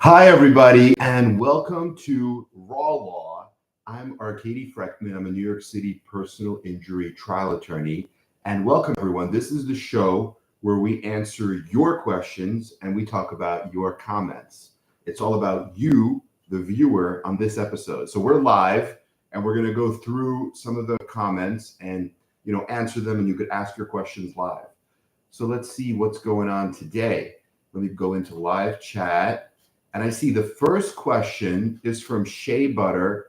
Hi, everybody, and welcome to Raw Law. I'm Arkady Frekhtman. I'm a New York City personal injury trial attorney. And welcome, everyone. This is the show where we answer your questions and we talk about your comments. It's all about you, the viewer, on this episode. So we're live, and we're going to go through some of the comments and answer them, and you could ask your questions live. So let's see what's going on today. Let me go into live chat. And I see the first question is from Shea Butter,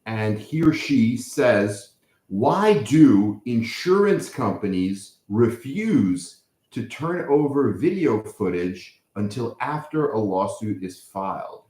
and he or she says, why do insurance companies refuse to turn over video footage until after a lawsuit is filed?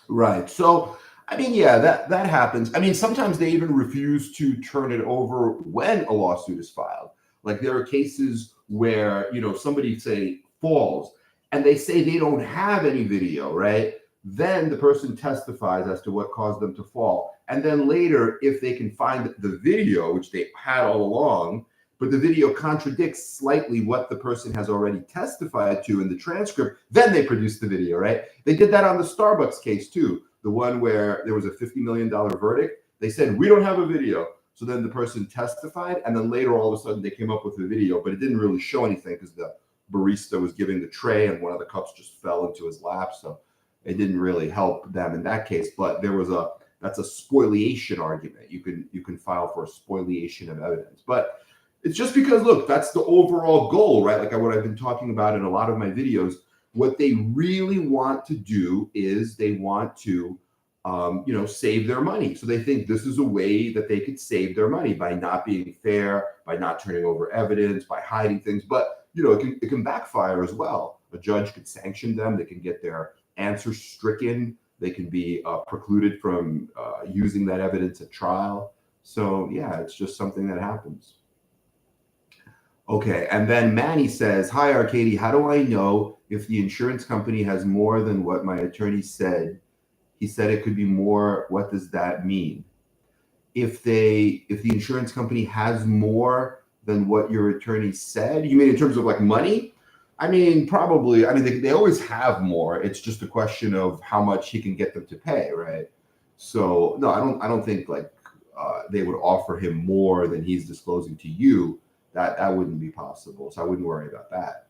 Right. So, yeah, that happens. Sometimes they even refuse to turn it over when a lawsuit is filed. Like there are cases where, somebody say falls, and they say they don't have any video, right? Then the person testifies as to what caused them to fall. And then later, if they can find the video, which they had all along, but the video contradicts slightly what the person has already testified to in the transcript, then they produce the video, right? They did that on the Starbucks case too, the one where there was a $50 million verdict. They said, we don't have a video. So then the person testified, and then later all of a sudden they came up with a video, but it didn't really show anything because the barista was giving the tray and one of the cups just fell into his lap, so it didn't really help them in that case. But that's a spoliation argument. You can file for a spoliation of evidence, but it's just because, look, that's the overall goal, right? Like what I've been talking about in a lot of my videos. What they really want to do is they want to save their money. So they think this is a way that they could save their money by not being fair, by not turning over evidence, by hiding things. But it can backfire as well. A judge could sanction them. They can get their answers stricken. They can be precluded from using that evidence at trial. So yeah, it's just something that happens. Okay, and then Manny says, hi, Arkady, how do I know if the insurance company has more than what my attorney said? He said it could be more. What does that mean? If the insurance company has more than what your attorney said, you mean in terms of like money? Probably. They always have more. It's just a question of how much he can get them to pay, right? So no, I don't think they would offer him more than he's disclosing to you. That wouldn't be possible. So I wouldn't worry about that.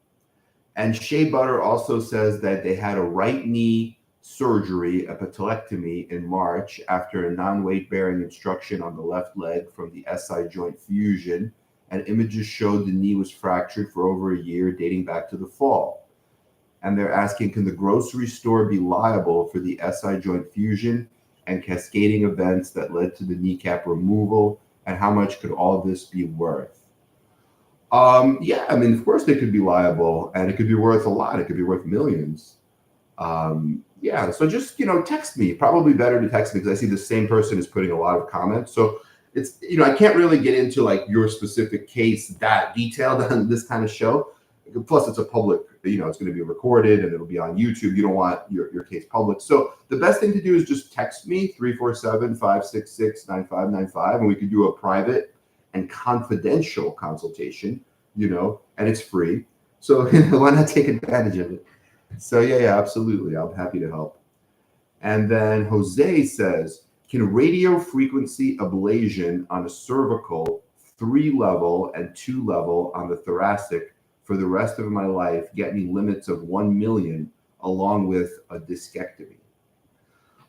And Shea Butter also says that they had a right knee surgery, a catastrophic, in March after a non-weight bearing obstruction on the left leg from the SI joint fusion, and images showed the knee was fractured for over a year, dating back to the fall. And they're asking, can the grocery store be liable for the SI joint fusion and cascading events that led to the kneecap removal, and how much could all this be worth? Yeah, of course they could be liable, and it could be worth a lot. It could be worth millions. Yeah, so just, text me. Probably better to text me because I see the same person is putting a lot of comments. So it's, I can't really get into like your specific case that detailed on this kind of show. Plus it's a public, it's going to be recorded and it'll be on YouTube. You don't want your case public. So the best thing to do is just text me 347-566-9595, and we can do a private and confidential consultation, and it's free. So why not take advantage of it? So yeah, absolutely. I'm happy to help. And then Jose says, can radio frequency ablation on a cervical 3-level and 2-level on the thoracic for the rest of my life get me limits of 1 million along with a disquectomy?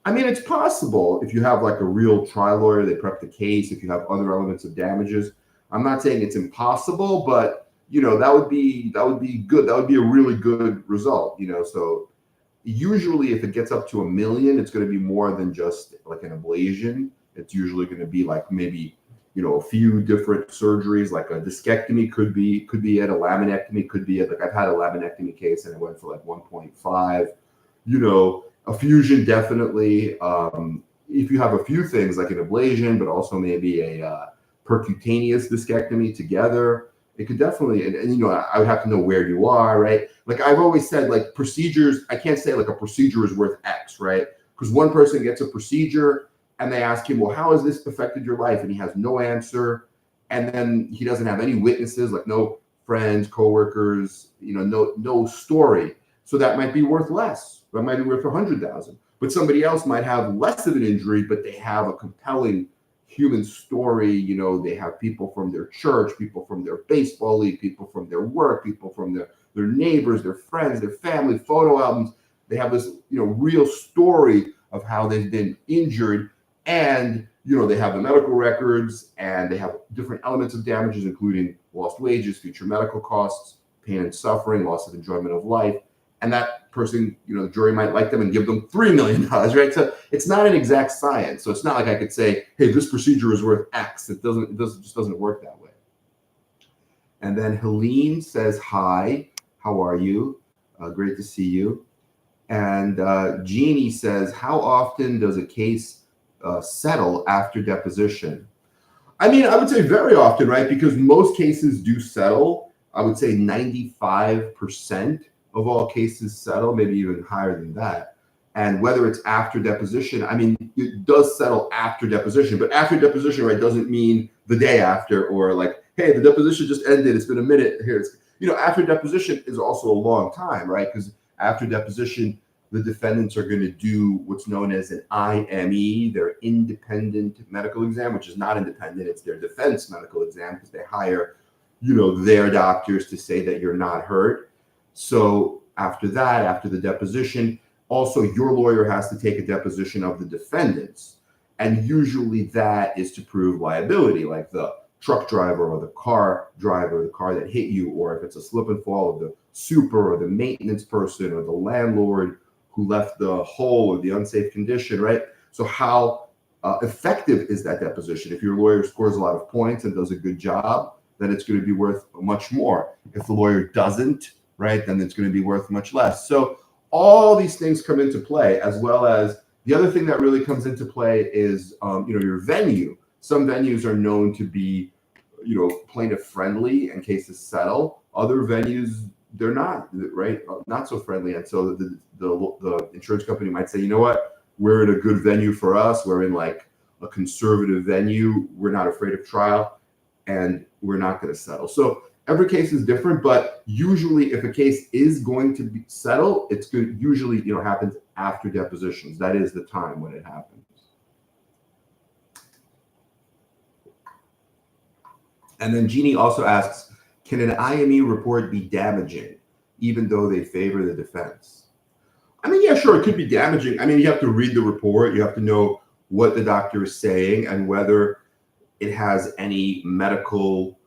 It's possible if you have like a real trial lawyer, they prep the case, if you have other elements of damages. I'm not saying it's impossible, but that would be good. That would be a really good result, So usually if it gets up to 1 million, it's going to be more than just like an ablation. It's usually going to be like maybe, a few different surgeries, like a disquectomy could be it, a laminectomy could be it. Like I've had a laminectomy case and it went for like 1.5, a fusion definitely. If you have a few things like an ablation, but also maybe a percutaneous disquectomy together, it could definitely, and I would have to know where you are, right? Like I've always said, like procedures, I can't say like a procedure is worth X, right? Because one person gets a procedure and they ask him, well, how has this affected your life? And he has no answer. And then he doesn't have any witnesses, like no friends, coworkers, no story. So that might be worth less. That might be worth 100,000. But somebody else might have less of an injury, but they have a compelling human story. You know, they have people from their church, people from their baseball league, people from their work, people from their neighbors, their friends, their family, photo albums. They have this, you know, real story of how they've been injured, and you know, they have the medical records, and they have different elements of damages, including lost wages, future medical costs, pain and suffering, loss of enjoyment of life. And that person, you know, the jury might like them and give them $3 million, right? So it's not an exact science. So it's not like I could say, hey, this procedure is worth X. It just doesn't work that way. And then Helene says, hi, how are you? Great to see you. And Jeannie says, how often does a case settle after deposition? I mean, I would say very often, right? Because most cases do settle. I would say 95% of all cases settle, maybe even higher than that. And whether it's after deposition, I mean, it does settle after deposition, but after deposition, right, doesn't mean the day after, or like, hey, the deposition just ended, it's been a minute, here it's, you know, after deposition is also a long time, right? Because after deposition, the defendants are going to do what's known as an IME, their independent medical exam, which is not independent, it's their defense medical exam, because they hire, you know, their doctors to say that you're not hurt. So after that, after the deposition, also your lawyer has to take a deposition of the defendants. And usually that is to prove liability, like the truck driver or the car driver, the car that hit you, or if it's a slip and fall of the super or the maintenance person or the landlord who left the hole or the unsafe condition, right? So how effective is that deposition? If your lawyer scores a lot of points and does a good job, then it's going to be worth much more. If the lawyer doesn't, right, then it's going to be worth much less. So all these things come into play, as well as the other thing that really comes into play is, you know, your venue. Some venues are known to be, you know, plaintiff friendly and cases settle. Other venues, they're not, right, not so friendly. And so the insurance company might say, you know what, we're in a good venue for us. We're in like a conservative venue. We're not afraid of trial, and we're not going to settle. So every case is different, but usually if a case is going to be settled, it's good. Usually, you know, happens after depositions. That is the time when it happens. And then Jeannie also asks, can an IME report be damaging, even though they favor the defense? I mean, yeah, sure, it could be damaging. I mean, you have to read the report. You have to know what the doctor is saying and whether it has any medical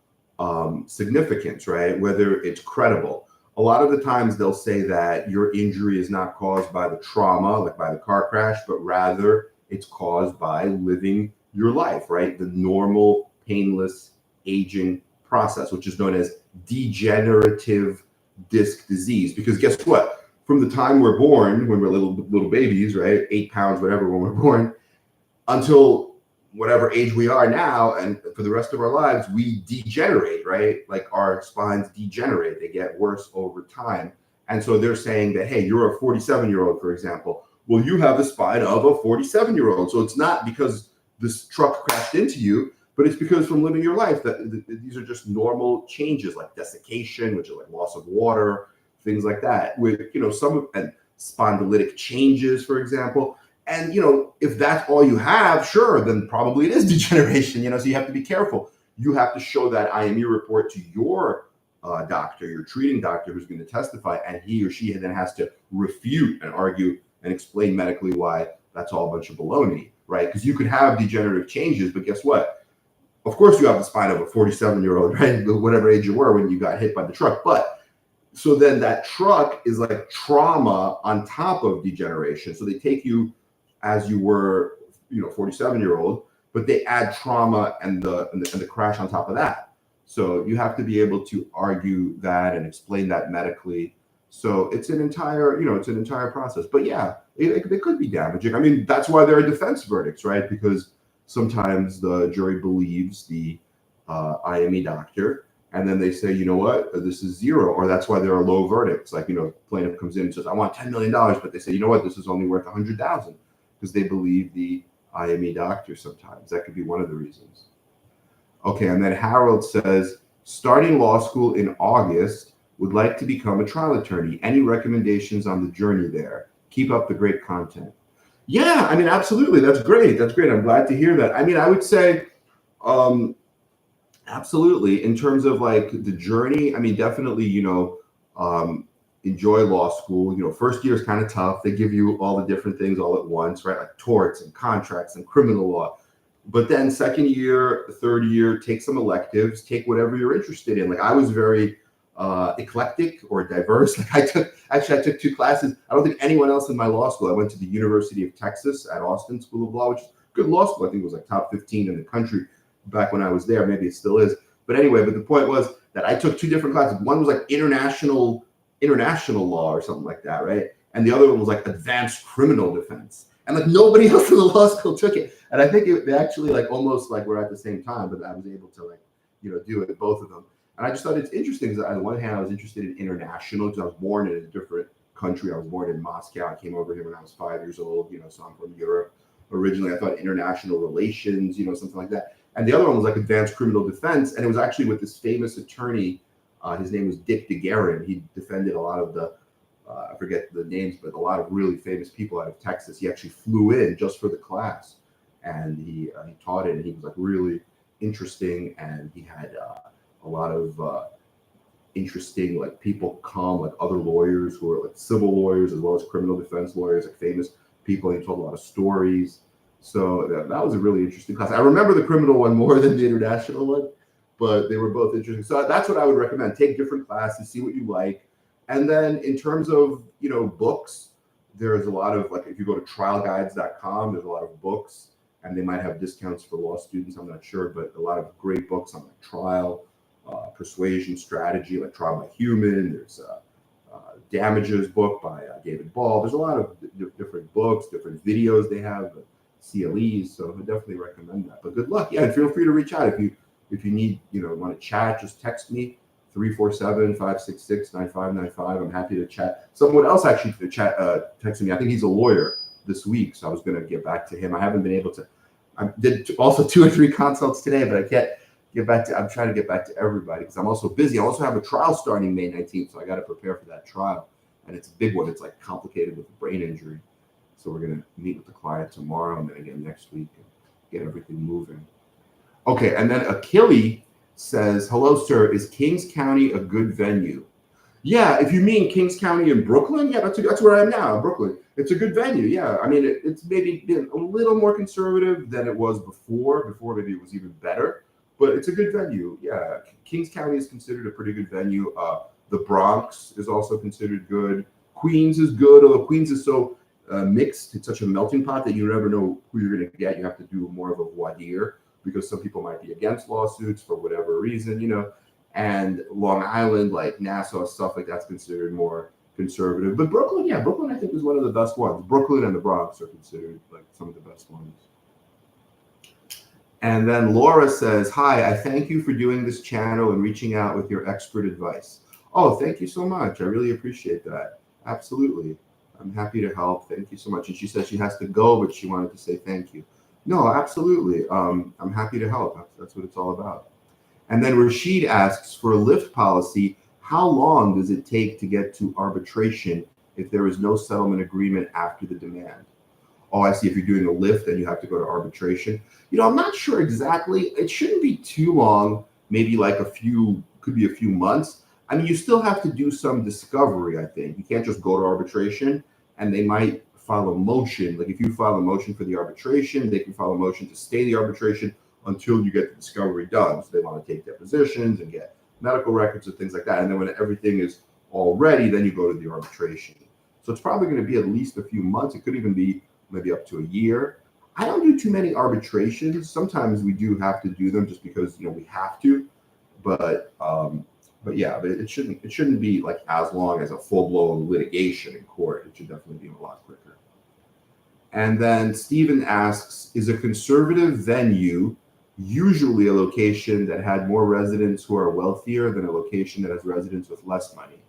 significance, right? Whether it's credible. A lot of the times they'll say that your injury is not caused by the trauma, like by the car crash, but rather it's caused by living your life, right? The normal, painless aging process, which is known as degenerative disc disease. Because guess what? From the time we're born, when we're little babies, right? 8 pounds, whatever, when we're born, until whatever age we are now, and for the rest of our lives, we degenerate, right? Like our spines degenerate, they get worse over time. And so they're saying that, hey, you're a 47-year-old, for example. Well, you have the spine of a 47-year-old. So it's not because this truck crashed into you, but it's because from living your life that these are just normal changes, like desiccation, which is like loss of water, things like that. With, you know, some and spondylitic changes, for example. And, you know, if that's all you have, sure, then probably it is degeneration, you know, so you have to be careful. You have to show that IME report to your doctor, your treating doctor who's going to testify, and he or she then has to refute and argue and explain medically why that's all a bunch of baloney, right? Because you could have degenerative changes, but guess what? Of course you have the spine of a 47-year-old, right? Whatever age you were when you got hit by the truck. But so then that truck is like trauma on top of degeneration. So they take you as you were, you know, 47-year-old, but they add trauma and the crash on top of that. So you have to be able to argue that and explain that medically. So it's an entire, you know, it's an entire process. But yeah, it could be damaging. I mean, that's why there are defense verdicts, right? Because sometimes the jury believes the IME doctor, and then they say, you know what, this is zero, or that's why there are low verdicts. Like, you know, plaintiff comes in and says, I want $10 million, but they say, you know what, this is only worth 100,000, because they believe the IME doctor sometimes. That could be one of the reasons. Okay, and then Harold says, starting law school in August, Would like to become a trial attorney. Any recommendations on the journey there? Keep up the great content. Yeah, I mean, absolutely. That's great. That's great. I'm glad to hear that. I mean, I would say, absolutely. In terms of like the journey, I mean, definitely, enjoy law school. First year is kind of tough. They give you all the different things all at once, right? Like torts and contracts and criminal law. But then second year, third year, take some electives, take whatever you're interested in. Like I was very eclectic or diverse. Like I took 2 classes. I don't think anyone else in my law school. I went to the University of Texas at Austin School of Law, which is a good law school. I think it was like top 15 in the country back when I was there. Maybe it still is. But anyway, the point was that I took 2 different classes. One was like international law or something like that, right? And the other one was like advanced criminal defense. And like nobody else in the law school took it. And I think they actually like almost like were at the same time, but I was able to like, do it, both of them. And I just thought it's interesting because on the one hand, I was interested in international because I was born in a different country. I was born in Moscow. I came over here when I was 5 years old, so I'm from Europe originally. I thought international relations, something like that. And the other one was like advanced criminal defense. And it was actually with this famous attorney. His name was Dick DeGuerin. He defended a lot of the, I forget the names, but a lot of really famous people out of Texas. He actually flew in just for the class. And he taught it, and he was like really interesting. And he had a lot of interesting like people come, like other lawyers who are like civil lawyers as well as criminal defense lawyers, like famous people. He told a lot of stories. So that was a really interesting class. I remember the criminal one more than the international one, but they were both interesting. So that's what I would recommend. Take different classes, see what you like. And then in terms of, books, there's a lot of like, if you go to trialguides.com, there's a lot of books, and they might have discounts for law students. I'm not sure, but a lot of great books on like trial, persuasion strategy, like Trial by Human. There's a Damages book by David Ball. There's a lot of different books, different videos they have, CLEs. So I would definitely recommend that. But good luck. Yeah, and feel free to reach out if you need, want to chat. Just text me 347-566-9595. I'm happy to chat. Someone else actually texted me. I think he's a lawyer this week, so I was going to get back to him. I haven't been able to. I did also 2 or 3 consults today, but I can't get back to. I'm trying to get back to everybody because I'm also busy. I also have a trial starting May 19th, so I got to prepare for that trial, and it's a big one. It's like complicated with a brain injury, so we're going to meet with the client tomorrow and then again next week and get everything moving. Okay, and then Achille says, hello, sir. Is Kings County a good venue? Yeah, if you mean Kings County in Brooklyn, yeah, that's where I am now, in Brooklyn. It's a good venue, yeah. I mean, it's maybe been a little more conservative than it was before. Before, maybe it was even better, but it's a good venue, yeah. Kings County is considered a pretty good venue. The Bronx is also considered good. Queens is good, although Queens is so mixed. It's such a melting pot that you never know who you're going to get. You have to do more of a voir dire, because some people might be against lawsuits for whatever reason, and Long Island, like Nassau, stuff like that's considered more conservative. But Brooklyn, yeah, Brooklyn I think is one of the best ones. Brooklyn and the Bronx are considered like some of the best ones. And then Laura says, hi, I thank you for doing this channel and reaching out with your expert advice. Oh, thank you so much. I really appreciate that. Absolutely. I'm happy to help. Thank you so much. And she said she has to go, but she wanted to say thank you. No, absolutely. I'm happy to help. That's what it's all about. And then Rashid asks, for a lift policy, how long does it take to get to arbitration if there is no settlement agreement after the demand? Oh, I see. If you're doing a lift, then you have to go to arbitration. I'm not sure exactly. It shouldn't be too long. Maybe like could be a few months. I mean, you still have to do some discovery, I think. You can't just go to arbitration, and they might file a motion. Like if you file a motion for the arbitration, they can file a motion to stay the arbitration until you get the discovery done. So they want to take depositions and get medical records and things like that. And then when everything is all ready, then you go to the arbitration. So it's probably going to be at least a few months. It could even be maybe up to a year. I don't do too many arbitrations. Sometimes we do have to do them just because we have to. But yeah, but it shouldn't be like as long as a full-blown litigation in court. It should definitely be a lot quicker. And then Stephen asks, is a conservative venue usually a location that had more residents who are wealthier than a location that has residents with less money?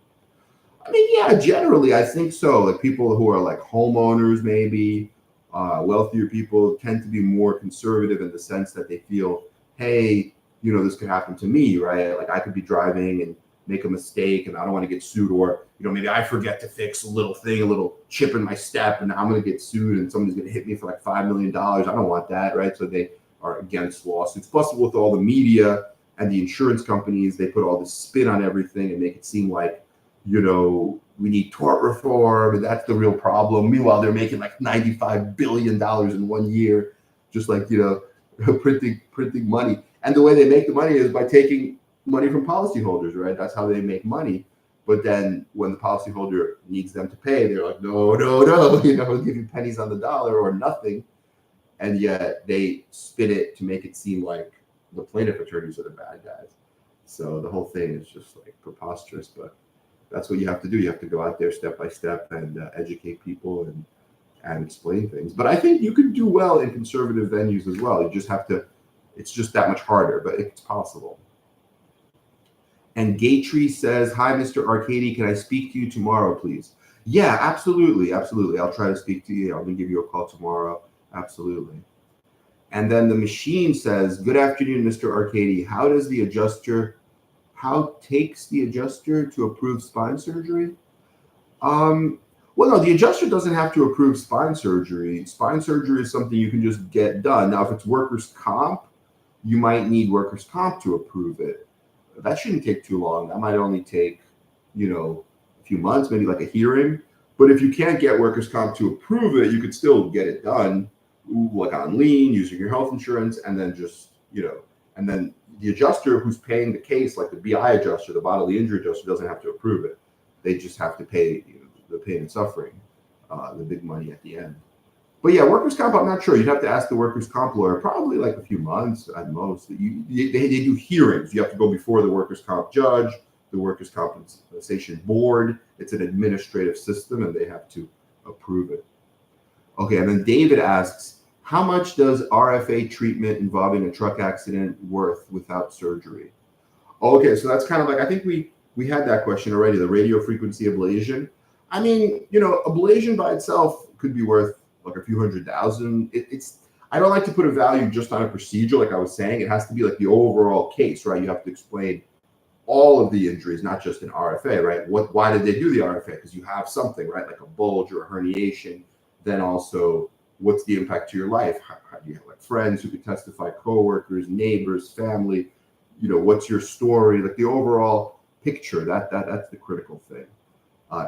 I mean, yeah, generally, I think so. Like people who are like homeowners, maybe wealthier people tend to be more conservative in the sense that they feel, hey, this could happen to me, right? Like I could be driving and make a mistake and I don't want to get sued, or maybe I forget to fix a little thing, a little chip in my step, and I'm going to get sued and somebody's going to hit me for like $5 million. I don't want that, right? So they are against lawsuits. Plus, with all the media and the insurance companies, they put all this spin on everything and make it seem like, we need tort reform, and that's the real problem. Meanwhile, they're making like $95 billion in 1 year, just like, printing money. And the way they make the money is by taking money from policyholders, right? That's how they make money. But then when the policyholder needs them to pay, they're like, no, we'll give you pennies on the dollar or nothing. And yet they spin it to make it seem like the plaintiff attorneys are the bad guys. So the whole thing is just like preposterous, but that's what you have to do. You have to go out there step by step and educate people and explain things. But I think you can do well in conservative venues as well. You just have to, it's just that much harder, but it's possible. And Gaytree says, hi, Mr. Arkady, can I speak to you tomorrow, please? Yeah, absolutely. Absolutely. I'll try to speak to you. I'm going to give you a call tomorrow. Absolutely. And then the machine says, good afternoon, Mr. Arkady. How takes the adjuster to approve spine surgery? Well, no, the adjuster doesn't have to approve spine surgery. Spine surgery is something you can just get done. Now, if it's workers' comp, you might need workers' comp to approve it. That shouldn't take too long. That might only take, a few months, maybe like a hearing. But if you can't get workers' comp to approve it, you could still get it done, like on lien, using your health insurance, and then just, and then the adjuster who's paying the case, like the BI adjuster, the bodily injury adjuster, doesn't have to approve it. They just have to pay the pain and suffering, the big money at the end. But yeah, workers' comp, I'm not sure. You'd have to ask the workers' comp lawyer, probably like a few months at most. They do hearings. You have to go before the workers' comp judge, the workers' compensation board. It's an administrative system, and they have to approve it. Okay, and then David asks, how much does RFA treatment involving a truck accident worth without surgery? Okay, so that's kind of like, I think we had that question already, the radio frequency ablation. I mean, ablation by itself could be worth like a few $100,000. I don't like to put a value just on a procedure, like I was saying. It has to be like the overall case, right? You have to explain all of the injuries, not just an RFA, right? Why did they do the RFA? Because you have something, right? Like a bulge or a herniation. Then also, what's the impact to your life? How do you have like friends who could testify, coworkers, neighbors, family? What's your story? Like the overall picture, that's the critical thing.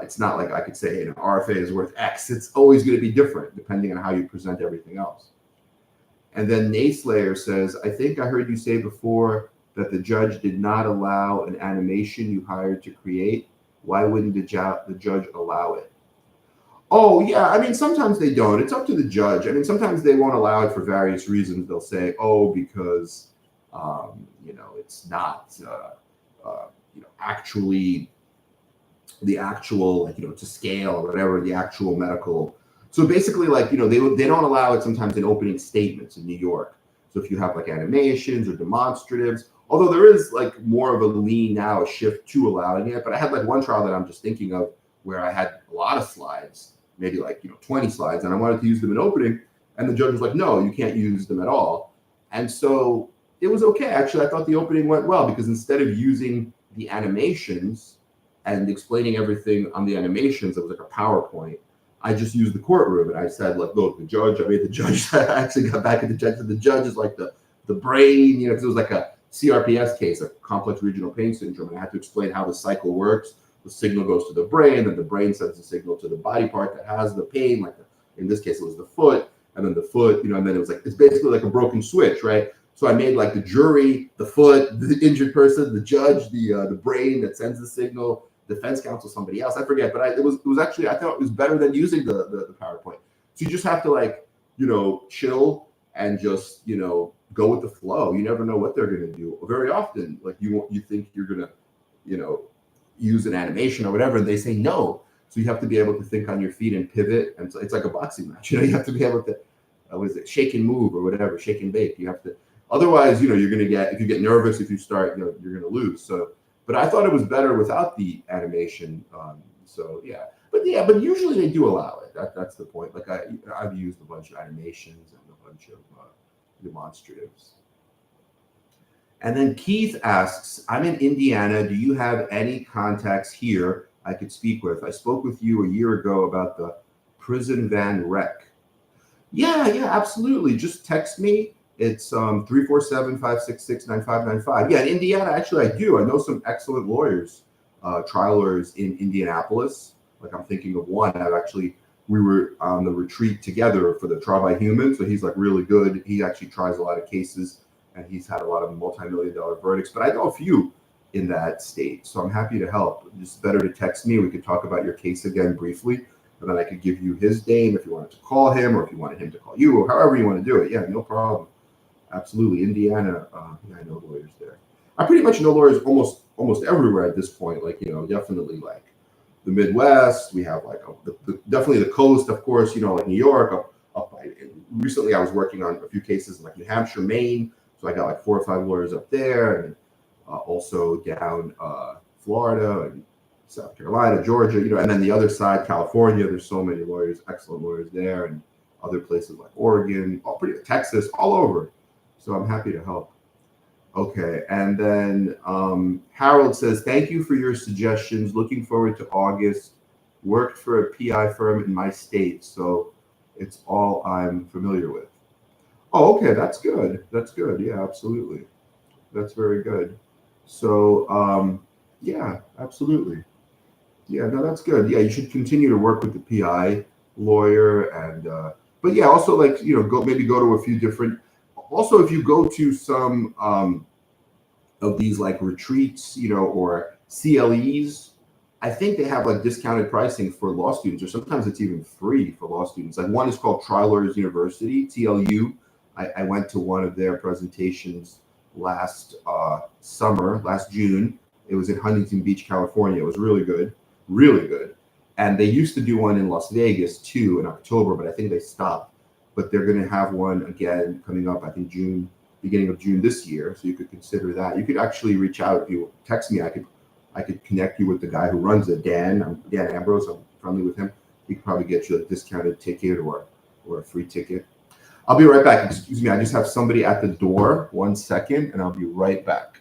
It's not like I could say, an RFA is worth X. It's always going to be different depending on how you present everything else. And then Nayslayer says, I think I heard you say before that the judge did not allow an animation you hired to create. Why wouldn't the judge allow it? Oh, yeah. I mean, sometimes they don't. It's up to the judge. I mean, sometimes they won't allow it for various reasons. They'll say, oh, because, it's not, actually the actual, to scale or whatever, the actual medical. So basically, they don't allow it sometimes in opening statements in New York. So if you have like animations or demonstratives, although there is like more of a lean now, a shift to allowing it. But I had like one trial that I'm just thinking of where I had a lot of slides, maybe like 20 slides, and I wanted to use them in opening, and the judge was like, no, you can't use them at all. And so it was okay. Actually, I thought the opening went well, because instead of using the animations and explaining everything on the animations, it was like a PowerPoint, I just used the courtroom, and I said, like, look, the judge, I actually got back at the judge, and the judge is like the brain, because it was like a CRPS case, a complex regional pain syndrome, and I had to explain how the cycle works. The signal goes to the brain, and the brain sends the signal to the body part that has the pain, like in this case, it was the foot, and then the foot, and then it was like, it's basically like a broken switch, right? So I made like the jury, the foot, the injured person, the judge, the brain that sends the signal, defense counsel, somebody else, I forget, but it was actually, I thought it was better than using the PowerPoint. So you just have to like, chill and just, go with the flow. You never know what they're going to do. Very often, like you think you're going to, use an animation or whatever, and they say no. So you have to be able to think on your feet and pivot. And so it's like a boxing match. You have to be able to, shake and move or whatever, shake and bake. You have to, otherwise, you're going to get, if you get nervous, if you start, you're going to lose. So, but I thought it was better without the animation. So yeah, but usually they do allow it. That's the point. Like I've used a bunch of animations and a bunch of demonstratives. And then Keith asks, I'm in Indiana. Do you have any contacts here I could speak with? I spoke with you a year ago about the prison van wreck. Yeah, absolutely. Just text me. It's 347-566-9595. Yeah, in Indiana, actually, I do. I know some excellent lawyers, trial lawyers in Indianapolis. Like I'm thinking of one. We were on the retreat together for the trial by human. So he's like really good. He actually tries a lot of cases and he's had a lot of multi-million-dollar verdicts. But I know a few in that state. So I'm happy to help. It's better to text me. We could talk about your case again briefly. And then I could give you his name if you wanted to call him or if you wanted him to call you or however you want to do it. Yeah, no problem. Absolutely. Indiana, yeah, I know lawyers there. I pretty much know lawyers almost everywhere at this point. Like, definitely like the Midwest. We have like definitely the coast, of course, like New York. Recently, I was working on a few cases in like New Hampshire, Maine. So I got like 4 or 5 lawyers up there, and also down Florida and South Carolina, Georgia, and then the other side, California. There's so many lawyers, excellent lawyers there, and other places like Oregon, Texas, all over. So I'm happy to help. Okay, and then Harold says, thank you for your suggestions. Looking forward to August. Worked for a PI firm in my state, so it's all I'm familiar with. Oh, okay, that's good. That's good. Yeah, absolutely. That's very good. So, yeah, absolutely. Yeah, no, that's good. Yeah, you should continue to work with the PI lawyer, and but yeah, also like go to a few different. Also, if you go to some of these like retreats, or CLEs, I think they have like discounted pricing for law students, or sometimes it's even free for law students. Like one is called Trial Lawyers University, TLU. I went to one of their presentations last June. It was in Huntington Beach, California. It was really good. Really good. And they used to do one in Las Vegas too in October, but I think they stopped. But they're going to have one again coming up, I think beginning of June this year. So you could consider that. You could actually reach out if you text me. I could connect you with the guy who runs it, Dan. I'm Dan Ambrose. I'm friendly with him. He could probably get you a discounted ticket or a free ticket. I'll be right back. Excuse me. I just have somebody at the door. 1 second, and I'll be right back.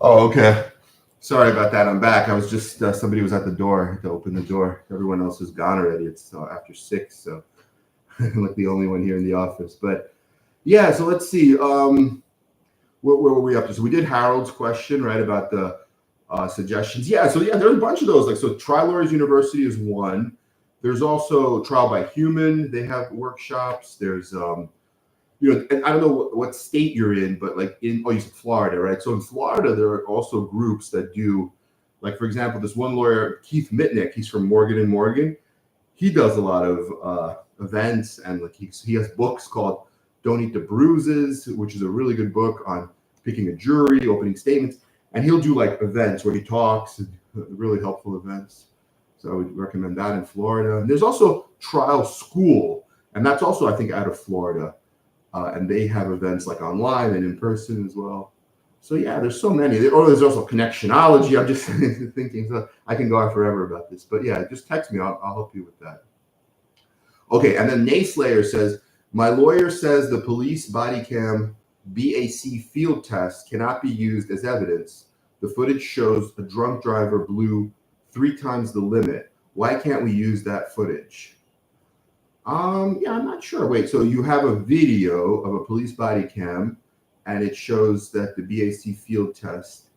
Oh, okay. Sorry about that. I'm back. I was just somebody was at the door. I had to open the door. Everyone else is gone already. It's after 6, so I'm like the only one here in the office. But yeah, so let's see. Where were we up to? So we did Harold's question, right, about the suggestions. Yeah, so yeah, there's a bunch of those. Like, so Trial Lawyers University is one. There's also Trial by Human. They have workshops. There's and I don't know what state you're in, but like you said Florida, right? So in Florida, there are also groups that do, like, for example, this one lawyer, Keith Mitnick, he's from Morgan & Morgan. He does a lot of events, and like he has books called Don't Eat the Bruises, which is a really good book on picking a jury, opening statements. And he'll do like events where he talks, really helpful events. So I would recommend that in Florida. And there's also Trial School, and that's also, I think, out of Florida. And they have events like online and in person as well. So yeah, there's so many. Or there's also Connectionology. I'm just thinking, so I can go on forever about this. But yeah, just text me. I'll help you with that. Okay, and then Nayslayer says, my lawyer says the police body cam BAC field test cannot be used as evidence. The footage shows a drunk driver blew 3 times the limit. Why can't we use that footage? Yeah, I'm not sure. Wait, so you have a video of a police body cam, and it shows that the BAC field test.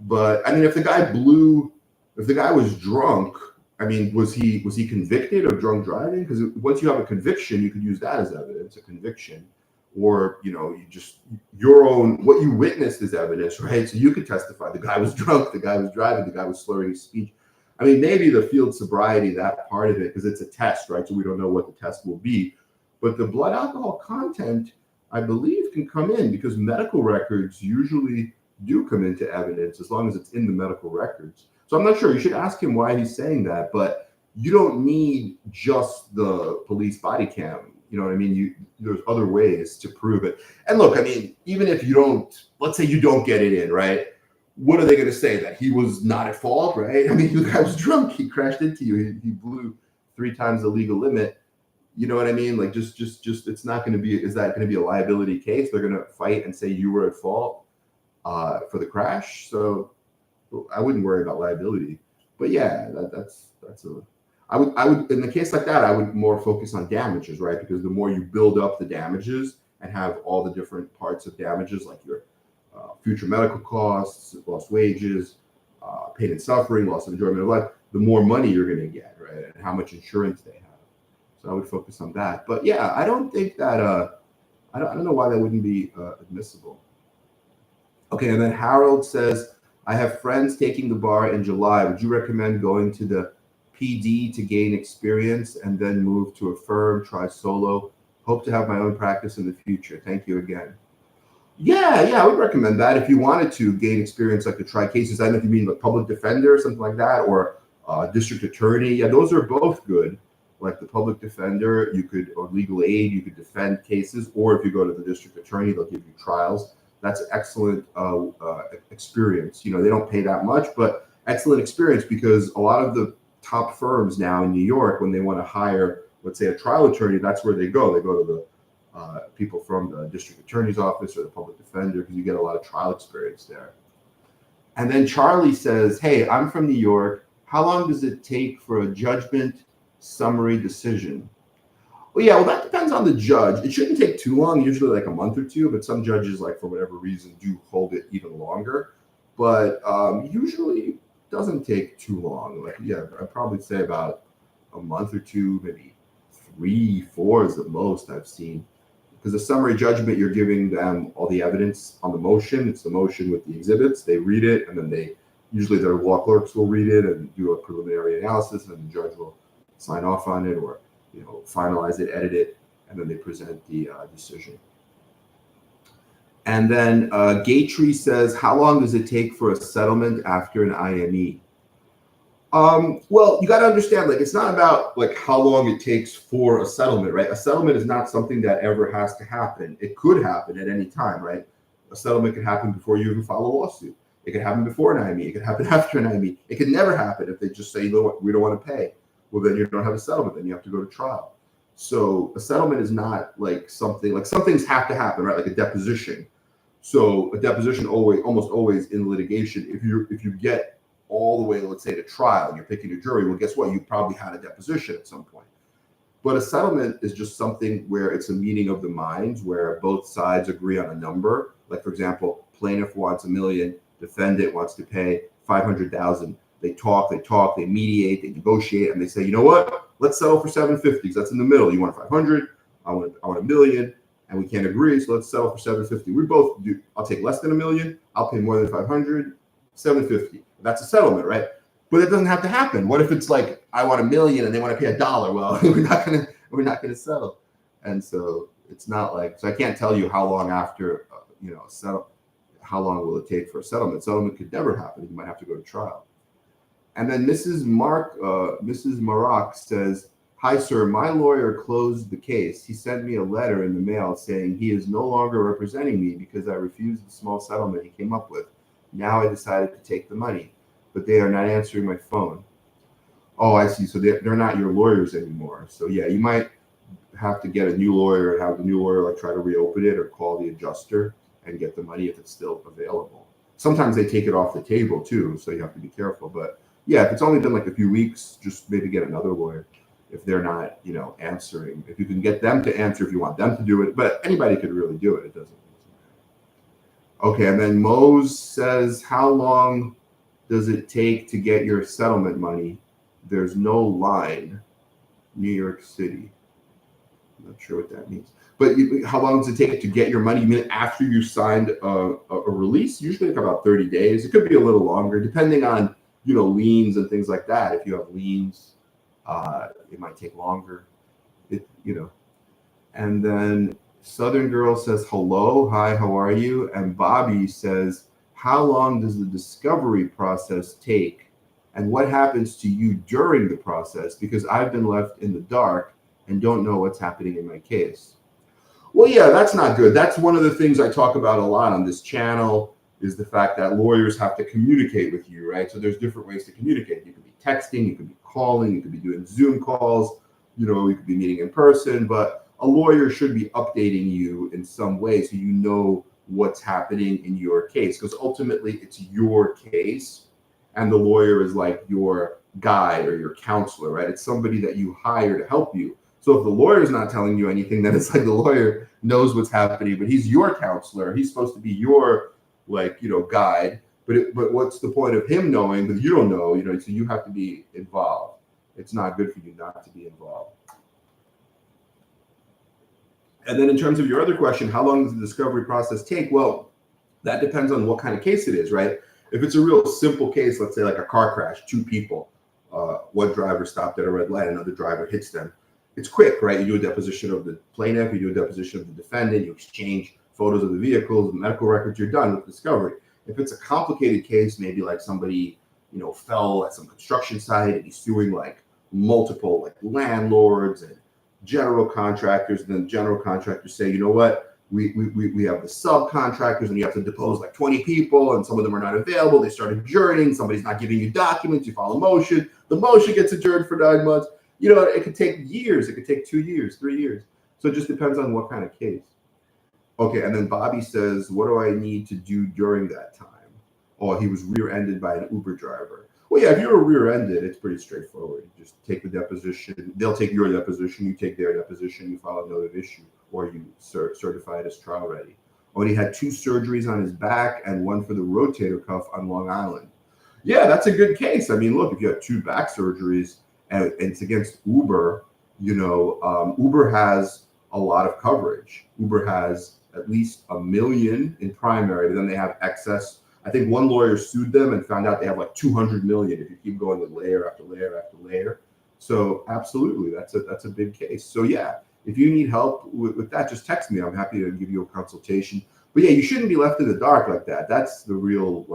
But I mean, if the guy was drunk, I mean, was he convicted of drunk driving? Because once you have a conviction, you could use that as evidence, a conviction, or your own, what you witnessed is evidence, right? So you could testify the guy was drunk, the guy was driving, the guy was slurring his speech. I mean, maybe the field sobriety, that part of it, because it's a test, right? So we don't know what the test will be. But the blood alcohol content, I believe, can come in because medical records usually do come into evidence as long as it's in the medical records. So I'm not sure. You should ask him why he's saying that. But you don't need just the police body cam. You know what I mean? There's other ways to prove it. And look, I mean, even if you don't, let's say you don't get it in, right? What are they going to say? That he was not at fault, right? I mean, the guy was drunk. He crashed into you. He blew 3 times the legal limit. You know what I mean? Like, just it's not going to be, is that going to be a liability case? They're going to fight and say you were at fault for the crash. So I wouldn't worry about liability. But yeah, I would in the case like that, I would more focus on damages, right? Because the more you build up the damages and have all the different parts of damages, like your future medical costs, lost wages, pain and suffering, loss of enjoyment of life, the more money you're going to get, right? And how much insurance they have. So I would focus on that. But yeah, I don't think that, I don't know why that wouldn't be admissible. Okay, and then Harold says, I have friends taking the bar in July. Would you recommend going to the PD to gain experience and then move to a firm, try solo? Hope to have my own practice in the future. Thank you again. Yeah, I would recommend that if you wanted to gain experience, like to try cases. I don't know if you mean like public defender or something like that, or district attorney. Yeah, those are both good. Like the public defender, or legal aid, you could defend cases, or if you go to the district attorney, they'll give you trials. That's excellent experience. You know, they don't pay that much, but excellent experience, because a lot of the top firms now in New York, when they want to hire, let's say, a trial attorney, that's where they go. They go to the people from the district attorney's office or the public defender, because you get a lot of trial experience there. And then Charlie says, hey, I'm from New York. How long does it take for a judgment summary decision? Well, that depends on the judge. It shouldn't take too long, usually like a month or two, but some judges, like for whatever reason, do hold it even longer. But usually doesn't take too long. Like, yeah, I'd probably say about a month or two, maybe 3, 4 is the most I've seen. Because the summary judgment, you're giving them all the evidence on the motion. It's the motion with the exhibits. They read it, and then usually their law clerks will read it and do a preliminary analysis, and then the judge will sign off on it, or finalize it, edit it, and then they present the decision. And then Gatry says, how long does it take for a settlement after an IME? Well, you got to understand, like, it's not about like how long it takes for a settlement, right? A settlement is not something that ever has to happen. It could happen at any time, right? A settlement could happen before you even file a lawsuit. It could happen before an IME. It could happen after an IME. It could never happen if they just say, you know what, we don't want to pay. Well, then you don't have a settlement. Then you have to go to trial. So a settlement is not like something, like some things have to happen, right? Like a deposition. So a deposition almost always in litigation, if you get all the way, let's say, to trial, and you're picking a jury, well, guess what? You probably had a deposition at some point. But a settlement is just something where it's a meeting of the minds, where both sides agree on a number. Like, for example, plaintiff wants $1 million, defendant wants to pay $500,000. They talk, they mediate, they negotiate, and they say, you know what? Let's settle for $750, because that's in the middle. You want 500, I want $1 million, and we can't agree, so let's settle for $750. We both do. I'll take less than $1 million. I'll pay more than 500, $750. That's a settlement, right? But it doesn't have to happen. What if it's like, I want $1 million and they want to pay $1? Well, we're not gonna settle. And so it's not like, so I can't tell you how long after settle, how long will it take for a settlement. Settlement could never happen. You might have to go to trial. And then Mrs. Maroc says, hi, sir, my lawyer closed the case. He sent me a letter in the mail saying he is no longer representing me because I refused the small settlement he came up with. Now I decided to take the money, but they are not answering my phone. Oh, I see. So they're not your lawyers anymore. So yeah, you might have to get a new lawyer and have the new lawyer like try to reopen it or call the adjuster and get the money if it's still available. Sometimes they take it off the table too, so you have to be careful. But yeah, if it's only been like a few weeks, just maybe get another lawyer if they're not, answering. If you can get them to answer, if you want them to do it, but anybody could really do it. It doesn't matter. Okay, and then Mose says, how long does it take to get your settlement money? There's no line. New York City. I'm not sure what that means. But how long does it take to get your money? You mean after you signed a release? Usually like about 30 days. It could be a little longer, depending on, liens and things like that. If you have liens, it might take longer. And then Southern Girl says, hello, hi, how are you? And Bobby says, how long does the discovery process take? And what happens to you during the process? Because I've been left in the dark and don't know what's happening in my case. Well, yeah, that's not good. That's one of the things I talk about a lot on this channel, is the fact that lawyers have to communicate with you, right? So there's different ways to communicate. You could be texting, you could be calling, you could be doing Zoom calls, you could be meeting in person, but a lawyer should be updating you in some way so you know what's happening in your case, because ultimately it's your case and the lawyer is like your guide or your counselor, right? It's somebody that you hire to help you. So if the lawyer is not telling you anything, then it's like the lawyer knows what's happening, but he's your counselor. He's supposed to be your guide. But what's the point of him knowing, but you don't know, so you have to be involved. It's not good for you not to be involved. And then in terms of your other question, how long does the discovery process take? Well, that depends on what kind of case it is, right? If it's a real simple case, let's say like a car crash, two people, one driver stopped at a red light, another driver hits them. It's quick, right? You do a deposition of the plaintiff, you do a deposition of the defendant, you exchange photos of the vehicles, the medical records, you're done with discovery. If it's a complicated case, maybe like somebody, fell at some construction site and he's suing like multiple like landlords and general contractors, and then general contractors say, you know what, we have the subcontractors and you have to depose like 20 people and some of them are not available. They start adjourning, somebody's not giving you documents, you file a motion, the motion gets adjourned for 9 months. It could take years, it could take 2 years, 3 years. So it just depends on what kind of case. Okay, and then Bobby says, what do I need to do during that time? Oh, he was rear-ended by an Uber driver. Well, yeah, if you were rear-ended, it's pretty straightforward. You just take the deposition. They'll take your deposition. You take their deposition. You file a note of issue, or you certify it as trial ready. Oh, and he had 2 surgeries on his back and 1 for the rotator cuff on Long Island. Yeah, that's a good case. I mean, look, if you have 2 back surgeries and it's against Uber, Uber has a lot of coverage. Uber has at least $1 million in primary, but then they have excess. I think one lawyer sued them and found out they have like 200 million if you keep going with layer after layer after layer. So absolutely, that's a big case. So yeah, if you need help with that, just text me. I'm happy to give you a consultation. But yeah, you shouldn't be left in the dark like that. That's the real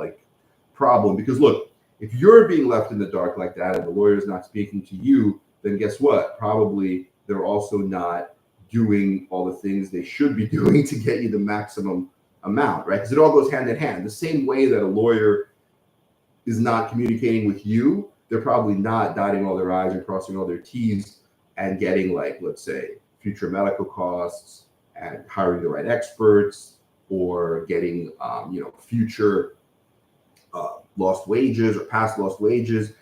problem. Because look, if you're being left in the dark like that and the lawyer is not speaking to you, then guess what? Probably they're also not doing all the things they should be doing to get you the maximum amount, right? Because it all goes hand in hand. The same way that a lawyer is not communicating with you, they're probably not dotting all their I's and crossing all their T's and getting let's say, future medical costs and hiring the right experts, or getting, future lost wages or past lost wages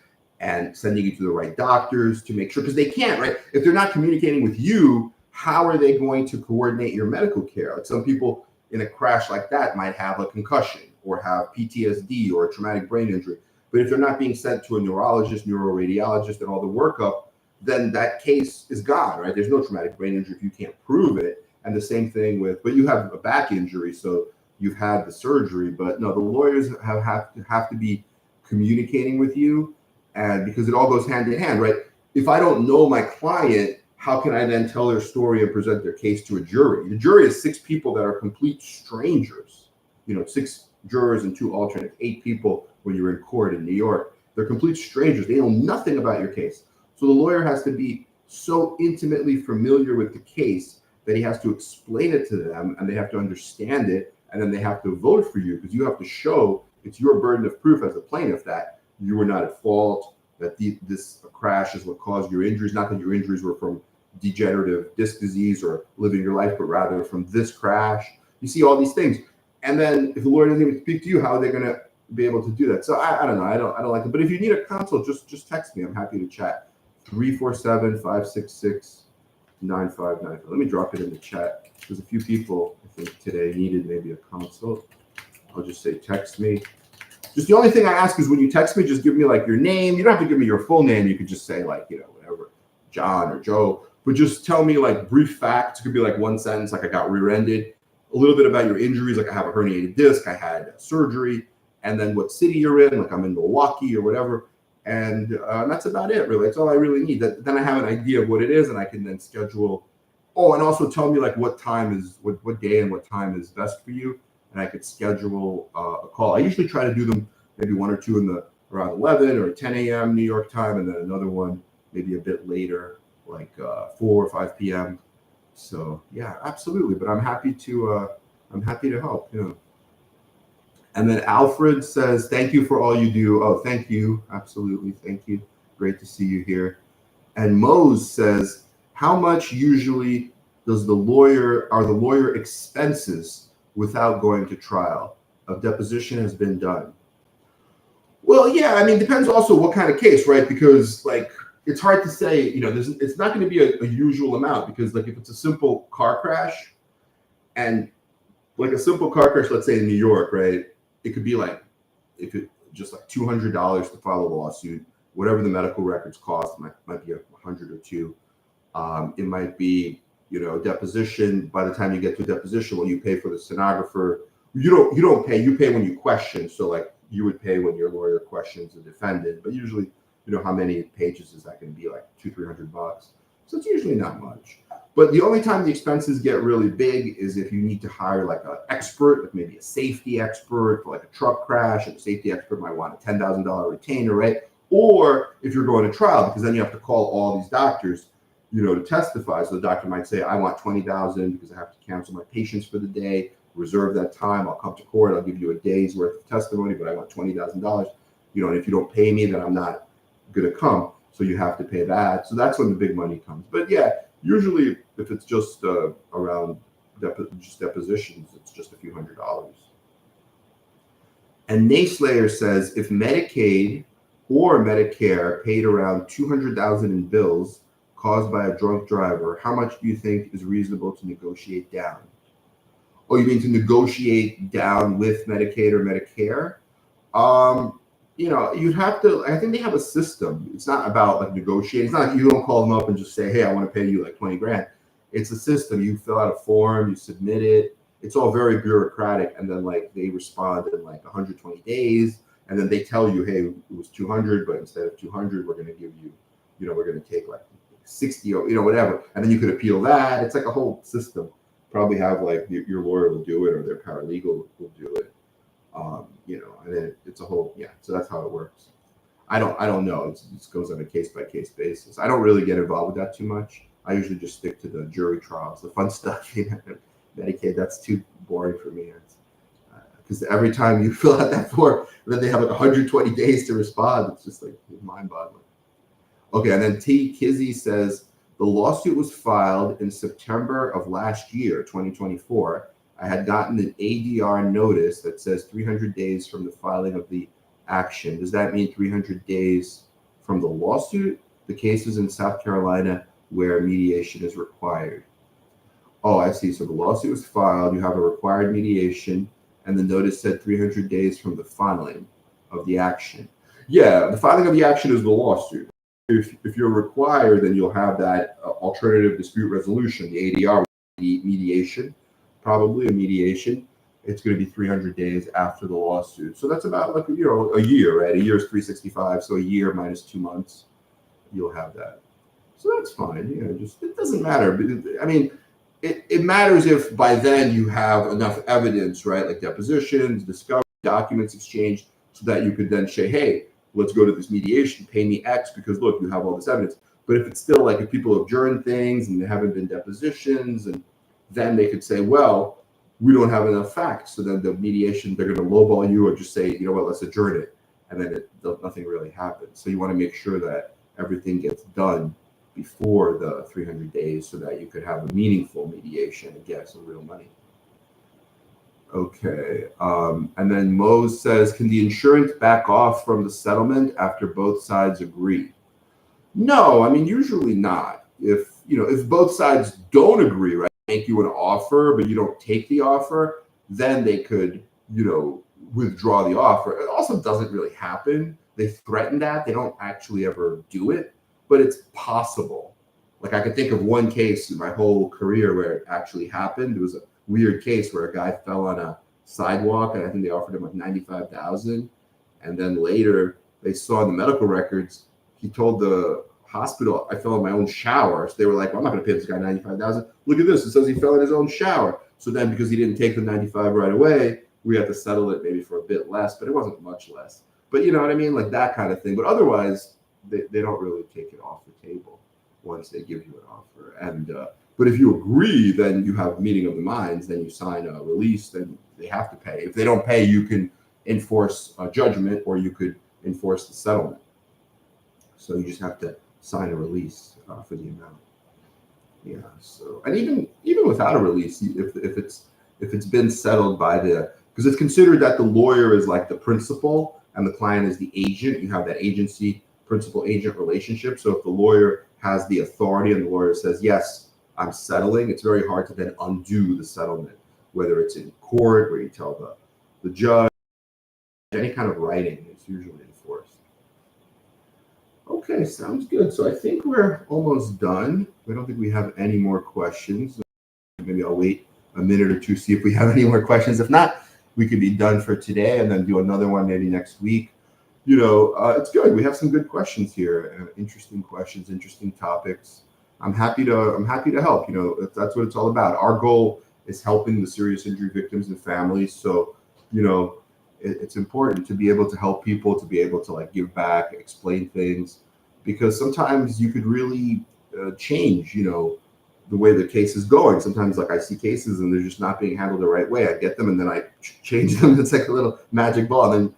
and sending you to the right doctors to make sure, because they can't, right? If they're not communicating with you, how are they going to coordinate your medical care? Like some people in a crash like that might have a concussion or have PTSD or a traumatic brain injury. But if they're not being sent to a neurologist, neuroradiologist, and all the workup, then that case is gone, right? There's no traumatic brain injury if you can't prove it. And the same thing but you have a back injury, so you've had the surgery. But no, the lawyers have to be communicating with you, and because it all goes hand in hand, right? If I don't know my client, how can I then tell their story and present their case to a jury? The jury is 6 people that are complete strangers. 6 jurors and 2 alternates, 8 people when you're in court in New York. They're complete strangers. They know nothing about your case. So the lawyer has to be so intimately familiar with the case that he has to explain it to them, and they have to understand it, and then they have to vote for you, because you have to show it's your burden of proof as a plaintiff that you were not at fault, that this crash is what caused your injuries, not that your injuries were from degenerative disc disease or living your life, but rather from this crash. You see all these things. And then if the lawyer doesn't even speak to you, how are they going to be able to do that? So I don't know. I don't like it. But if you need a consult, just text me. I'm happy to chat. 347-566-9595. Let me drop it in the chat. There's a few people I think today needed maybe a consult. I'll just say text me. Just the only thing I ask is when you text me, just give me like your name. You don't have to give me your full name. You could just say like, whatever, John or Joe, but just tell me like brief facts. It could be like one sentence, like I got rear-ended, a little bit about your injuries. Like I have a herniated disc, I had surgery, and then what city you're in, like I'm in Milwaukee or whatever. And that's about it, really. That's all I really need. Then I have an idea of what it is, and I can then schedule. Oh, and also tell me like what time is, what day and what time is best for you. And I could schedule a call. I usually try to do them maybe one or two in around 11 or 10 a.m. New York time, and then another one maybe a bit later, like 4 or 5 p.m. So yeah, absolutely. But I'm happy to help. And then Alfred says, "Thank you for all you do." Oh, thank you. Absolutely, thank you. Great to see you here. And Mose says, "How much usually are the lawyer expenses without going to trial? A deposition has been done." Well, yeah, I mean, depends also what kind of case, right? Because like it's hard to say, it's not going to be a usual amount, because like if it's a simple car crash, and like a simple car crash, let's say in New York, right? It could be like, it could just like $200 to file a lawsuit, whatever the medical records cost, might be 100 or two. It might be, deposition. By the time you get to a deposition, when you pay for the stenographer, you don't pay. You pay when you question. So like you would pay when your lawyer questions the defendant. But usually, how many pages is that going to be? Like $200-300. So it's usually not much. But the only time the expenses get really big is if you need to hire like an expert, like maybe a safety expert for like a truck crash, and the safety expert might want a $10,000 retainer, right? Or if you're going to trial, because then you have to call all these doctors, to testify. So the doctor might say, I want $20,000 because I have to cancel my patients for the day, reserve that time. I'll come to court. I'll give you a day's worth of testimony, but I want $20,000. And if you don't pay me, then I'm not going to come. So you have to pay that. So that's when the big money comes. But yeah, usually if it's just around just depositions, it's just a few $100s. And Nayslayer says, if Medicaid or Medicare paid around $200,000 in bills caused by a drunk driver, how much do you think is reasonable to negotiate down? Oh, you mean to negotiate down with Medicaid or Medicare? You'd have to, I think they have a system. It's not about like negotiating. It's not like you don't call them up and just say, hey, I want to pay you like 20 grand. It's a system. You fill out a form, you submit it. It's all very bureaucratic. And then like they respond in like 120 days. And then they tell you, hey, it was 200, but instead of 200, we're going to give you, we're going to take like 60 or, whatever. And then you could appeal that. It's like a whole system. Probably have like your lawyer will do it or their paralegal will do it. And then it's a whole, so that's how it works. I don't know. It goes on a case by case basis. I don't really get involved with that too much. I usually just stick to the jury trials, the fun stuff. Medicaid, that's too boring for me. Because every time you fill out that form, then they have like 120 days to respond. It's just like mind-boggling. Okay, and then T. Kizzy says, the lawsuit was filed in September of last year, 2024. I had gotten an ADR notice that says 300 days from the filing of the action. Does that mean 300 days from the lawsuit? The case is in South Carolina where mediation is required. Oh, I see. So the lawsuit was filed. You have a required mediation, and the notice said 300 days from the filing of the action. Yeah, the filing of the action is the lawsuit. If you're required, then you'll have that alternative dispute resolution, the ADR, the mediation. Probably a mediation. It's going to be 300 days after the lawsuit. So that's about like a year, right? A year is 365. So a year minus 2 months, you'll have that. So that's fine. Just it doesn't matter. I mean, it matters if by then you have enough evidence, right? Like depositions, discovery, documents exchanged, so that you could then say, hey, let's go to this mediation, pay me X because look, you have all this evidence. But if it's still like if people adjourn things and there haven't been depositions, and then they could say, well, we don't have enough facts. So then the mediation, they're going to lowball you or just say, let's adjourn it. And then nothing really happens. So you want to make sure that everything gets done before the 300 days so that you could have a meaningful mediation and get some real money. Okay. And then Mose says, can the insurance back off from the settlement after both sides agree? No, I mean, usually not. If both sides don't agree, right, make you an offer, but you don't take the offer, then they could withdraw the offer. It also doesn't really happen. They threaten that. They don't actually ever do it, but it's possible. Like, I could think of one case in my whole career where it actually happened. It was a weird case where a guy fell on a sidewalk, and I think they offered him like 95,000. And then later they saw in the medical records, he told the hospital, I fell in my own shower. So they were like, well, I'm not going to pay this guy 95,000. Look at this. It says he fell in his own shower. So then, because he didn't take the 95 right away, we had to settle it maybe for a bit less, but it wasn't much less. But you know what I mean? Like that kind of thing. But otherwise, they don't really take it off the table once they give you an offer. And but if you agree, then you have meeting of the minds, then you sign a release, then they have to pay. If they don't pay, you can enforce a judgment, or you could enforce the settlement. So you just have to sign a release for the amount. Yeah. So, and even without a release, if it's been settled by because it's considered that the lawyer is like the principal and the client is the agent. You have that agency principal agent relationship. So if the lawyer has the authority and the lawyer says, yes, I'm settling, it's very hard to then undo the settlement, whether it's in court where you tell the judge, any kind of writing is usually enforced. Okay, sounds good. So I think we're almost done. I don't think we have any more questions. Maybe I'll wait a minute or two, see if we have any more questions. If not, we could be done for today and then do another one maybe next week. It's good. We have some good questions here. Interesting questions, interesting topics. I'm happy to help. That's what it's all about. Our goal is helping the serious injury victims and families. So, it's important to be able to help people, to be able to like give back, explain things, because sometimes you could really change, the way the case is going. Sometimes like I see cases and they're just not being handled the right way. I get them and then I change them. It's like a little magic ball, and then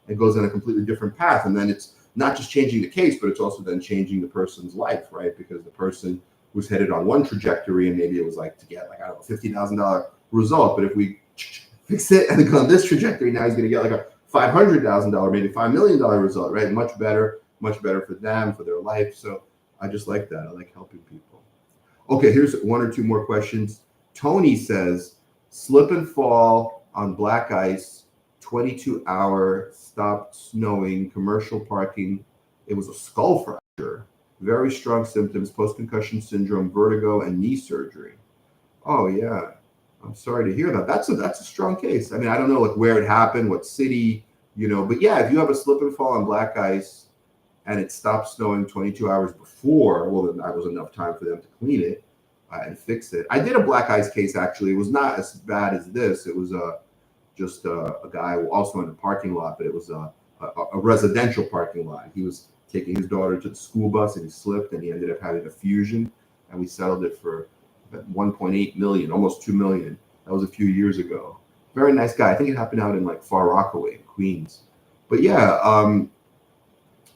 it goes on a completely different path. And then it's not just changing the case, but it's also then changing the person's life, right? Because the person was headed on one trajectory and maybe it was like to get like, I don't know, $50,000 result. But if we fix it and go on this trajectory, now he's going to get like a $500,000, maybe $5 million result, right? Much better for them, for their life. So I just like that. I like helping people. Okay, here's one or two more questions. Tony says, slip and fall on black ice, 22-hour, stopped snowing, commercial parking. It was a skull fracture, very strong symptoms, post-concussion syndrome, vertigo, and knee surgery. Oh, yeah. I'm sorry to hear that. That's a strong case. I mean, I don't know like where it happened, what city, but yeah, if you have a slip and fall on black ice and it stopped snowing 22 hours before, well, then that was enough time for them to clean it and fix it. I did a black ice case, actually. It was not as bad as this. It was just a guy also in a parking lot, but it was a residential parking lot. He was taking his daughter to the school bus and he slipped and he ended up having a fusion, and we settled it for 1.8 million, almost 2 million. That was a few years ago. Very nice guy. I think it happened out in like Far Rockaway, Queens. But yeah,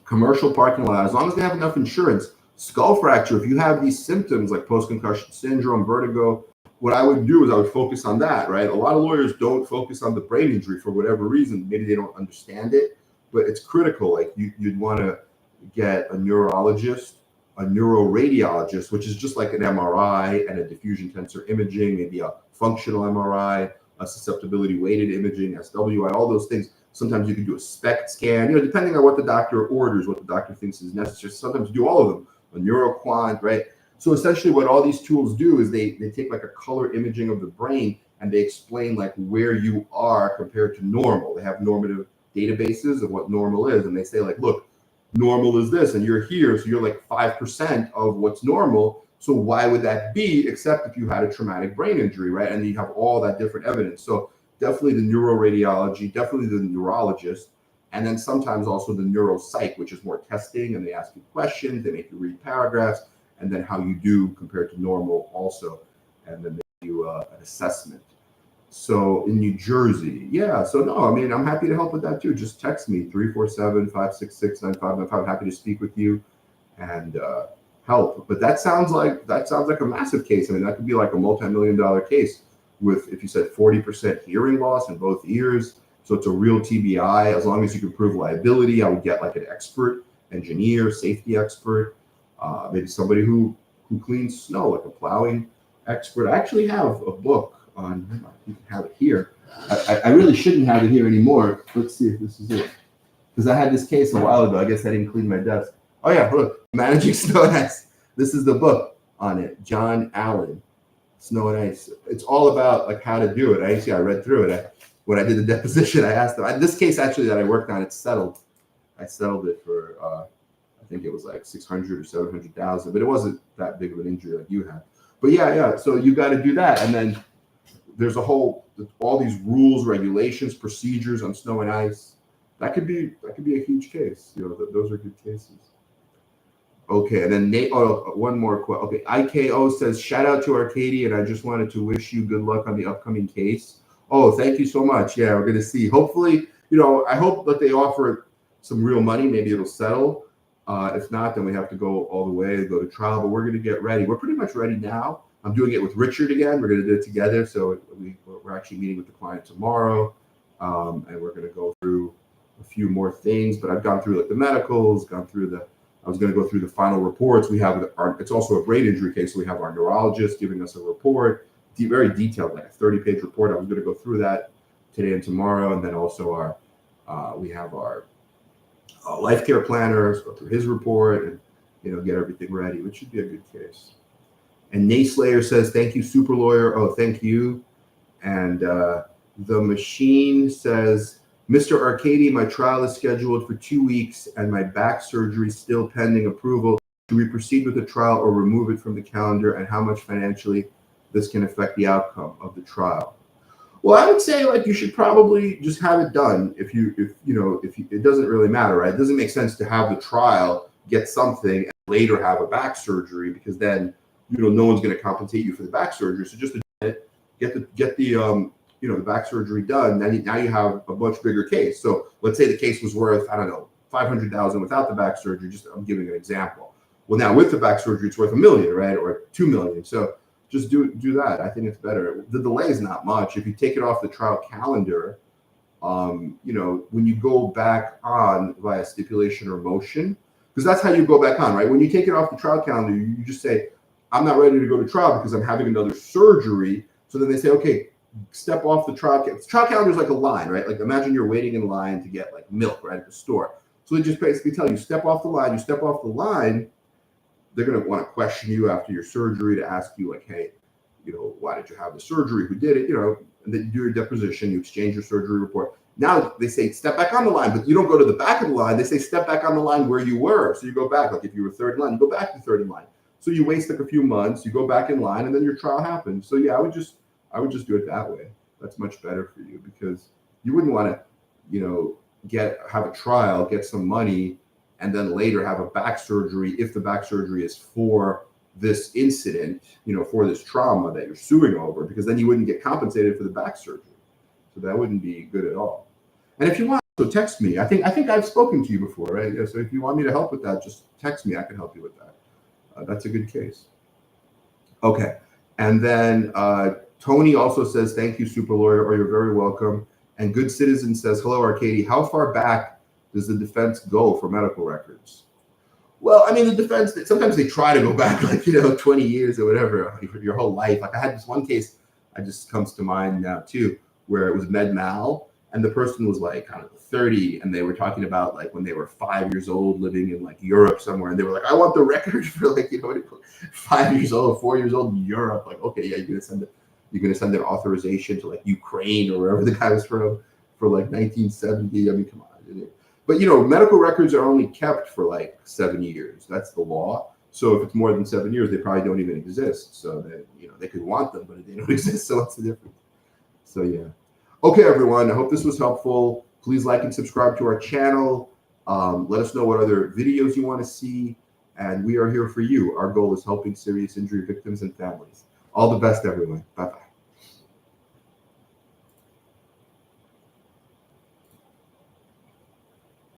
commercial parking lot, as long as they have enough insurance. Skull fracture, if you have these symptoms like post-concussion syndrome, vertigo, what I would do is I would focus on that, right? A lot of lawyers don't focus on the brain injury for whatever reason. Maybe they don't understand it, but it's critical. Like you'd want to get a neurologist, a neuroradiologist, which is just like an MRI and a diffusion tensor imaging, maybe a functional MRI, a susceptibility weighted imaging, SWI, all those things. Sometimes you can do a SPECT scan, depending on what the doctor orders, what the doctor thinks is necessary. Sometimes you do all of them, a neuroquant, right? So essentially what all these tools do is they take like a color imaging of the brain and they explain like where you are compared to normal. They have normative databases of what normal is. And they say like, look, normal is this, and you're here, so you're like 5% of what's normal. So why would that be, except if you had a traumatic brain injury, right? And you have all that different evidence. So definitely the neuroradiology, definitely the neurologist, and then sometimes also the neuropsych, which is more testing, and they ask you questions, they make you read paragraphs, and then how you do compared to normal also, and then they do an assessment. So in New Jersey, yeah. So no, I mean, I'm happy to help with that too. Just text me 347-566-9595. I'm happy to speak with you and help. But that sounds like a massive case. I mean, that could be like a multi-million-dollar case with, if you said 40% hearing loss in both ears. So it's a real TBI. As long as you can prove liability, I would get like an expert engineer, safety expert, maybe somebody who cleans snow, like a plowing expert. I actually have a book on, you can have it here. I really shouldn't have it here anymore. Let's see if this is it. Because I had this case a while ago. I guess I didn't clean my desk. Oh yeah, look, Managing Snow and Ice. This is the book on it. John Allen, Snow and Ice. It's all about like how to do it. I read through it. When I did the deposition, I asked them. This case actually that I worked on, it's settled. I settled it for I think it was like 600 or 700,000, but it wasn't that big of an injury like you had. But yeah. So you got to do that, and then there's all these rules, regulations, procedures on snow and ice. That could be a huge case. You know, those are good cases. Okay, and then Nate. Oh, one more question. Okay, IKO says, shout out to Arkady, and I just wanted to wish you good luck on the upcoming case. Oh, thank you so much. Yeah, we're gonna see. Hopefully, you know, I hope that they offer some real money. Maybe it'll settle. If not, then we have to go all the way, go to trial. But we're gonna get ready. We're pretty much ready now. I'm doing it with Richard again. We're gonna do it together. So we're actually meeting with the client tomorrow, and we're gonna go through a few more things. But I've gone through like the medicals, gone through I was going to go through the final reports. We have it's also a brain injury case. So we have our neurologist giving us a report, very detailed, like a 30-page report. I was going to go through that today and tomorrow. And then also we have our life care planner, go through his report and, you know, get everything ready, which should be a good case. And Nayslayer says, thank you, super lawyer. Oh, thank you. And the machine says, Mr. Arkady, my trial is scheduled for 2 weeks and my back surgery still pending approval. Should we proceed with the trial or remove it from the calendar, and how much financially this can affect the outcome of the trial? Well, I would say like you should probably just have it done. If it doesn't really matter, right? It doesn't make sense to have the trial, get something, and later have a back surgery, because then, you know, no one's going to compensate you for the back surgery. So just get the the back surgery done, now you have a much bigger case. So let's say the case was worth, I don't know, 500,000 without the back surgery. Just I'm giving an example. Well, now with the back surgery, it's worth $1 million, right, or 2 million. So just do that. I think it's better. The delay is not much. If you take it off the trial calendar, when you go back on via stipulation or motion, because that's how you go back on, right? When you take it off the trial calendar, you just say, I'm not ready to go to trial because I'm having another surgery. So then they say, okay, step off the trial. The trial calendar is like a line, right? Like imagine you're waiting in line to get like milk, right, at the store. So they just basically tell you, step off the line. You step off the line, they're going to want to question you after your surgery to ask you like, hey, why did you have the surgery? Who did it? And then you do your deposition, you exchange your surgery report. Now they say, step back on the line, but you don't go to the back of the line. They say, step back on the line where you were. So you go back, like if you were third in line, you go back to third in line. So you waste like a few months, you go back in line, and then your trial happens. So yeah, I would just do it that way. That's much better for you, because you wouldn't want to, have a trial, get some money, and then later have a back surgery if the back surgery is for this incident, for this trauma that you're suing over, because then you wouldn't get compensated for the back surgery. So that wouldn't be good at all. And if you want, so text me. I think I've spoken to you before, right? Yeah, so if you want me to help with that, just text me. I can help you with that. That's a good case. Okay. And then Tony also says, thank you, super lawyer, or you're very welcome. And Good Citizen says, hello, Arkady. How far back does the defense go for medical records? Well, I mean, the defense, sometimes they try to go back like, 20 years or whatever, your whole life. Like I had this one case, that just comes to mind now too, where it was med mal, and the person was like kind of 30, and they were talking about like when they were 5 years old living in like Europe somewhere, and they were like, I want the record for like 5 years old, 4 years old in Europe. Like, okay, yeah, you're gonna send their authorization to like Ukraine or wherever the guy was from for like 1970. I mean, come on. But medical records are only kept for like 7 years. That's the law. So if it's more than 7 years, they probably don't even exist. So that they could want them, but they don't exist. So what's the difference? So yeah. Okay, everyone. I hope this was helpful. Please like and subscribe to our channel. Let us know what other videos you want to see, and we are here for you. Our goal is helping serious injury victims and families. All the best, everyone. Bye-bye.